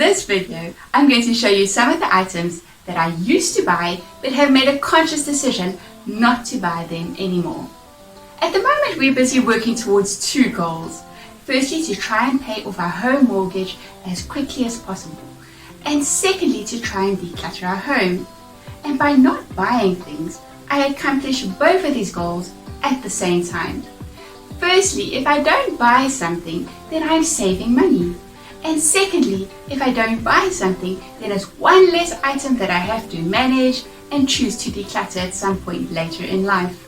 this video, I'm going to show you some of the items that I used to buy but have made a conscious decision not to buy them anymore. At the moment, we're busy working towards two goals. Firstly, to try and pay off our home mortgage as quickly as possible. And secondly, to try and declutter our home. And by not buying things, I accomplish both of these goals at the same time. Firstly, if I don't buy something, then I'm saving money. And secondly, if I don't buy something, then it's one less item that I have to manage and choose to declutter at some point later in life.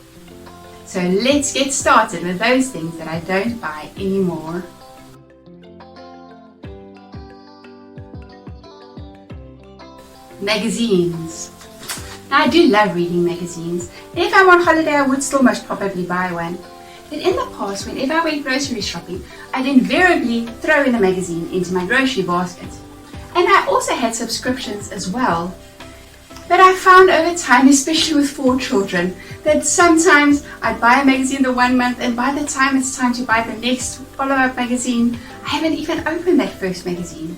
So let's get started with those things that I don't buy anymore. Magazines. Now, I do love reading magazines. If I'm on holiday, I would still most probably buy one. But in the past, whenever I went grocery shopping, I'd invariably throw in a magazine into my grocery basket. And I also had subscriptions as well. But I found over time, especially with 4 children, that sometimes I'd buy a magazine the one month, and by the time it's time to buy the next follow-up magazine, I haven't even opened that first magazine.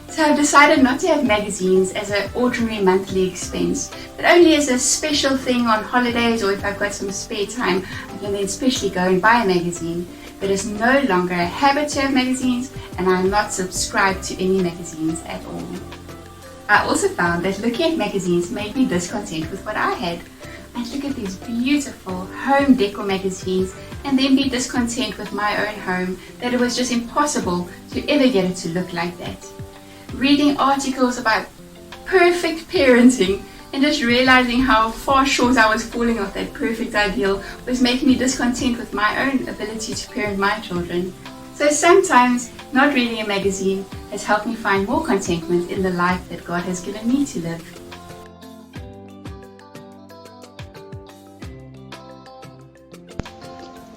So I've decided not to have magazines as an ordinary monthly expense, but only as a special thing on holidays, or if I've got some spare time, I can then specially go and buy a magazine. But it's no longer a habit to have magazines, and I'm not subscribed to any magazines at all. I also found that looking at magazines made me discontent with what I had. I'd look at these beautiful home decor magazines and then be discontent with my own home, that it was just impossible to ever get it to look like that. Reading articles about perfect parenting and just realizing how far short I was falling off that perfect ideal was making me discontent with my own ability to parent my children. So sometimes not reading a magazine has helped me find more contentment in the life that God has given me to live.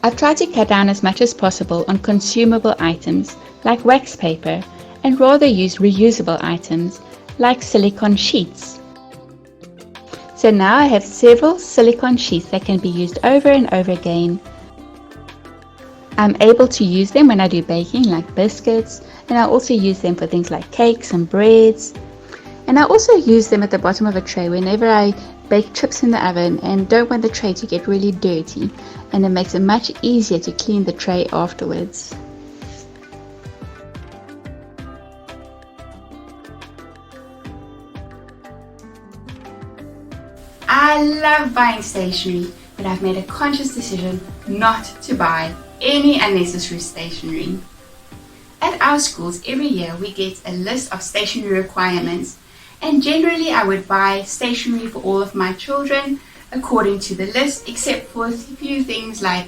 I've tried to cut down as much as possible on consumable items like wax paper and rather use reusable items like silicone sheets. So now I have several silicone sheets that can be used over and over again. I'm able to use them when I do baking like biscuits, and I also use them for things like cakes and breads. And I also use them at the bottom of a tray whenever I bake chips in the oven and don't want the tray to get really dirty, and it makes it much easier to clean the tray afterwards. I love buying stationery, but I've made a conscious decision not to buy any unnecessary stationery. At our schools, every year we get a list of stationery requirements, and generally I would buy stationery for all of my children according to the list, except for a few things like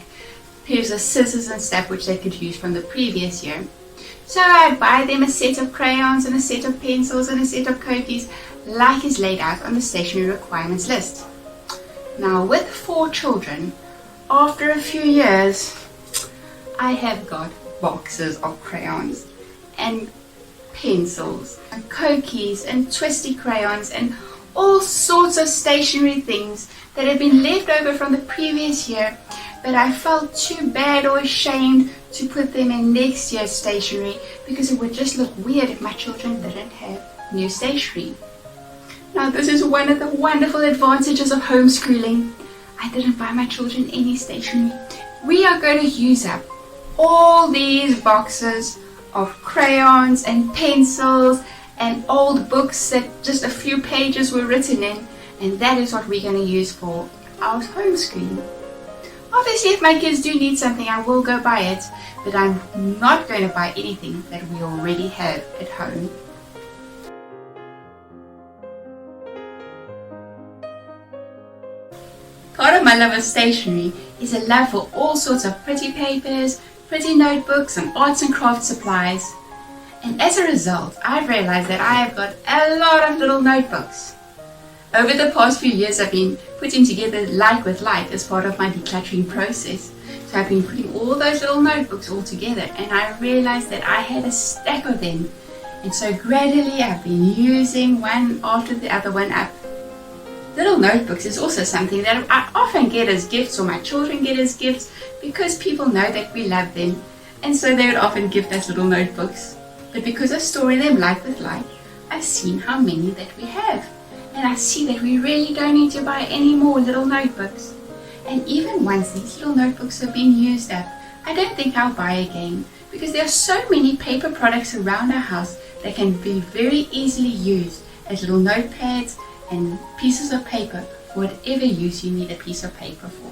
pairs of scissors and stuff which they could use from the previous year. So I'd buy them a set of crayons and a set of pencils and a set of cookies, like is laid out on the stationery requirements list. Now, with 4 children, after a few years, I have got boxes of crayons and pencils and cookies and twisty crayons and all sorts of stationery things that have been left over from the previous year, but I felt too bad or ashamed to put them in next year's stationery because it would just look weird if my children didn't have new stationery. Now, this is one of the wonderful advantages of homeschooling. I didn't buy my children any stationery. We are going to use up all these boxes of crayons and pencils and old books that just a few pages were written in, and that is what we're going to use for our homeschooling. Obviously, if my kids do need something, I will go buy it, but I'm not going to buy anything that we already have at home. Part of my love of stationery is a love for all sorts of pretty papers, pretty notebooks, and arts and crafts supplies. And as a result, I've realized that I have got a lot of little notebooks. Over the past few years, I've been putting together like with like as part of my decluttering process. So I've been putting all those little notebooks all together, and I realized that I had a stack of them. And so gradually I've been using one after the other one up. Little notebooks is also something that I often get as gifts, or my children get as gifts, because people know that we love them, and so they would often gift us little notebooks. But because I store them like with like, I've seen how many that we have, and I see that we really don't need to buy any more little notebooks. And even once these little notebooks have been used up, I don't think I'll buy again, because there are so many paper products around our house that can be very easily used as little notepads and pieces of paper for whatever use you need a piece of paper for.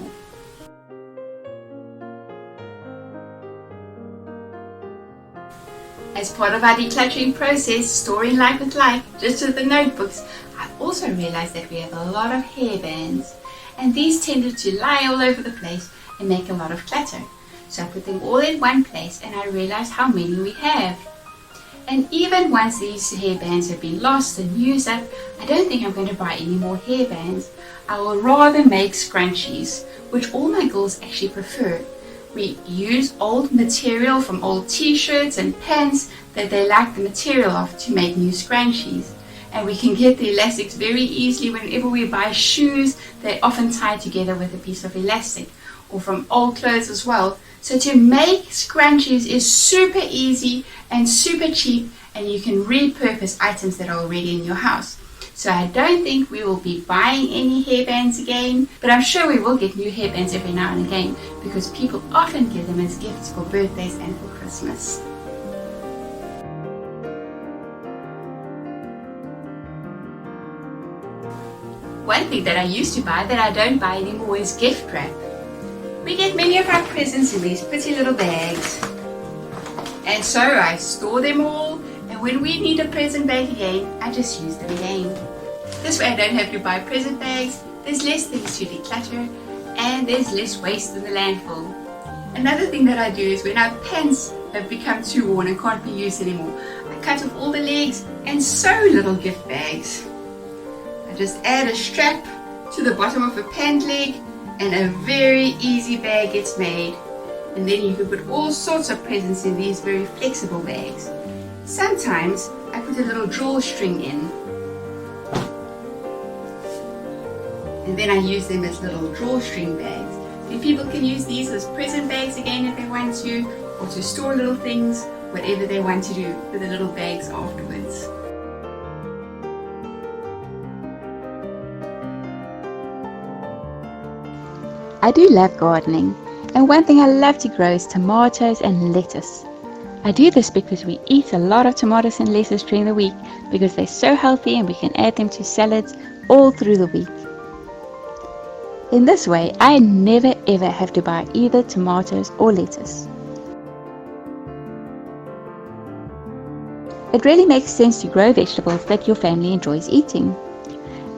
As part of our decluttering process, storing like with like, just with the notebooks, I've also realized that we have a lot of hairbands, and these tended to lie all over the place and make a lot of clutter. So I put them all in one place and I realized how many we have. And even once these hairbands have been lost and used up, I don't think I'm going to buy any more hairbands. I will rather make scrunchies, which all my girls actually prefer. We use old material from old t-shirts and pants that they like the material of to make new scrunchies. And we can get the elastics very easily. Whenever we buy shoes, they're often tied together with a piece of elastic, or from old clothes as well. So to make scrunchies is super easy and super cheap, and you can repurpose items that are already in your house. So I don't think we will be buying any hairbands again, but I'm sure we will get new hairbands every now and again, because people often give them as gifts for birthdays and for Christmas. One thing that I used to buy that I don't buy anymore is gift wrap. We get many of our presents in these pretty little bags, and so I store them all, and when we need a present bag again, I just use them again. This way I don't have to buy present bags, there's less things to declutter, and there's less waste in the landfill. Another thing that I do is when our pants have become too worn and can't be used anymore, I cut off all the legs and sew little gift bags. I just add a strap to the bottom of a pant leg, and a very easy bag gets made. And then you can put all sorts of presents in these very flexible bags. Sometimes I put a little drawstring in, and then I use them as little drawstring bags. And people can use these as present bags again if they want to, or to store little things, whatever they want to do with the little bags afterwards. I do love gardening, and one thing I love to grow is tomatoes and lettuce. I do this because we eat a lot of tomatoes and lettuce during the week because they're so healthy and we can add them to salads all through the week. In this way, I never ever have to buy either tomatoes or lettuce. It really makes sense to grow vegetables that your family enjoys eating.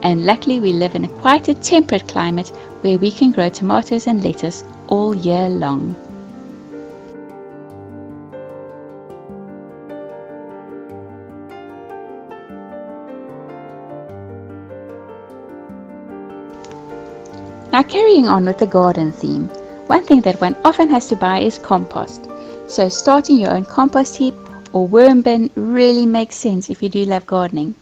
And luckily we live in quite a temperate climate where we can grow tomatoes and lettuce all year long. Now carrying on with the garden theme, one thing that one often has to buy is compost. So starting your own compost heap or worm bin really makes sense if you do love gardening.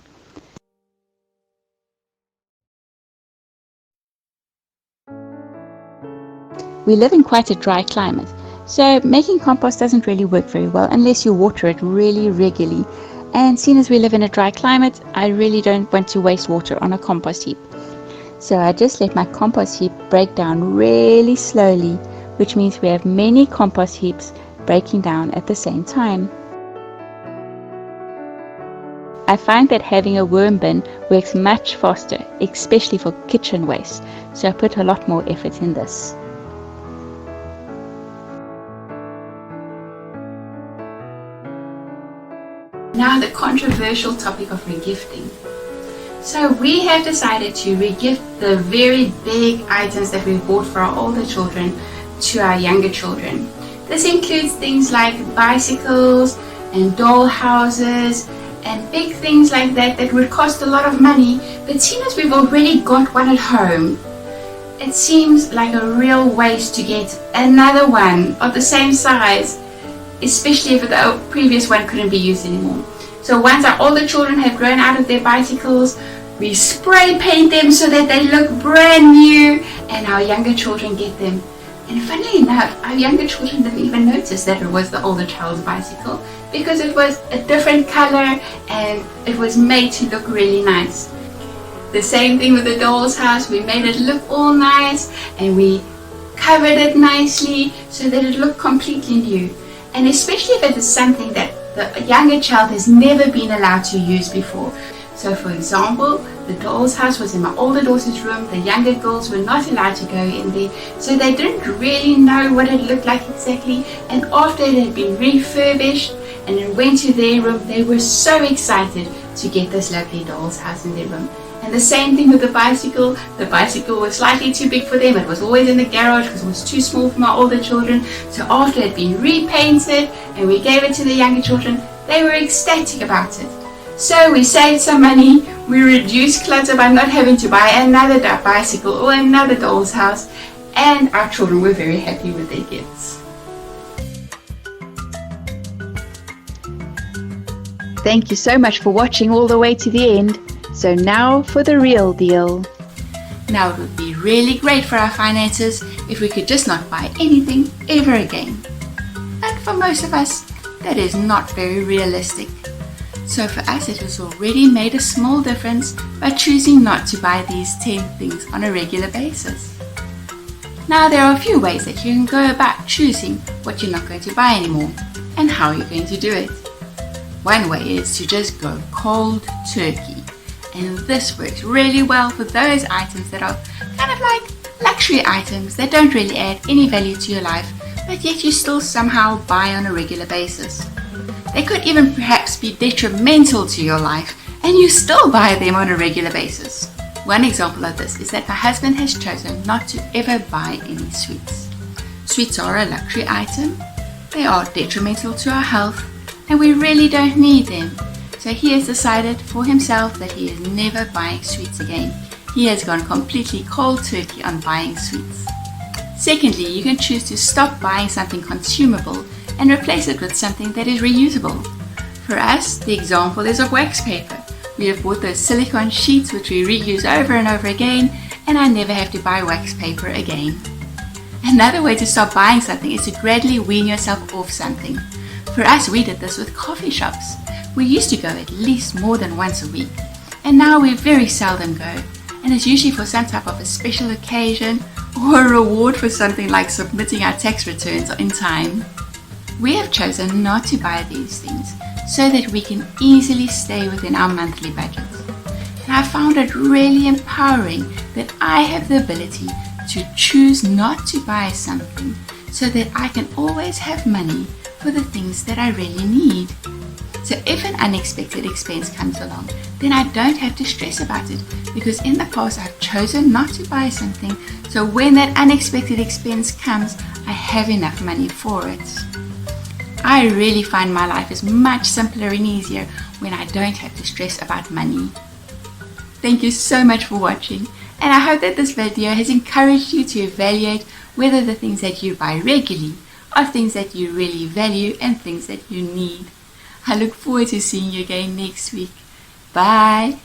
We live in quite a dry climate, so making compost doesn't really work very well unless you water it really regularly. And seeing as we live in a dry climate, I really don't want to waste water on a compost heap. So I just let my compost heap break down really slowly, which means we have many compost heaps breaking down at the same time. I find that having a worm bin works much faster, especially for kitchen waste, so I put a lot more effort in this. Now the controversial topic of regifting. So we have decided to regift the very big items that we bought for our older children to our younger children. This includes things like bicycles and doll houses and big things like that that would cost a lot of money, but seeing as we've already got one at home, it seems like a real waste to get another one of the same size, especially if the previous one couldn't be used anymore. So once our older children have grown out of their bicycles, we spray paint them so that they look brand new, and our younger children get them And funnily enough, our younger children didn't even notice that it was the older child's bicycle because it was a different color and it was made to look really nice. The same thing with the doll's house. We made it look all nice and we covered it nicely so that it looked completely new. And especially if it is something that the younger child has never been allowed to use before. So for example, the doll's house was in my older daughter's room. The younger girls were not allowed to go in there, so they didn't really know what it looked like exactly. And after it had been refurbished and it went to their room, they were so excited to get this lovely doll's house in their room. And the same thing with the bicycle. The bicycle was slightly too big for them. It was always in the garage because it was too small for my older children. So after it had been repainted and we gave it to the younger children, they were ecstatic about it. So we saved some money, we reduced clutter by not having to buy another bicycle or another doll's house, and our children were very happy with their gifts. Thank you so much for watching all the way to the end. So now for the real deal. Now it would be really great for our finances if we could just not buy anything ever again. But for most of us, that is not very realistic. So for us, it has already made a small difference by choosing not to buy these 10 things on a regular basis. Now there are a few ways that you can go about choosing what you're not going to buy anymore and how you're going to do it. One way is to just go cold turkey. And this works really well for those items that are kind of like luxury items that don't really add any value to your life, but yet you still somehow buy on a regular basis. They could even perhaps be detrimental to your life and you still buy them on a regular basis. One example of this is that my husband has chosen not to ever buy any sweets. Sweets are a luxury item, they are detrimental to our health, and we really don't need them. So he has decided for himself that he is never buying sweets again. He has gone completely cold turkey on buying sweets. Secondly, you can choose to stop buying something consumable and replace it with something that is reusable. For us, the example is of wax paper. We have bought those silicone sheets which we reuse over and over again, and I never have to buy wax paper again. Another way to stop buying something is to gradually wean yourself off something. For us, we did this with coffee shops. We used to go at least more than once a week, and now we very seldom go, and it's usually for some type of a special occasion or a reward for something like submitting our tax returns in time. We have chosen not to buy these things so that we can easily stay within our monthly budget. And I found it really empowering that I have the ability to choose not to buy something so that I can always have money for the things that I really need. So if an unexpected expense comes along, then I don't have to stress about it because in the past I've chosen not to buy something, so when that unexpected expense comes, I have enough money for it. I really find my life is much simpler and easier when I don't have to stress about money. Thank you so much for watching, and I hope that this video has encouraged you to evaluate whether the things that you buy regularly are things that you really value and things that you need. I look forward to seeing you again next week. Bye!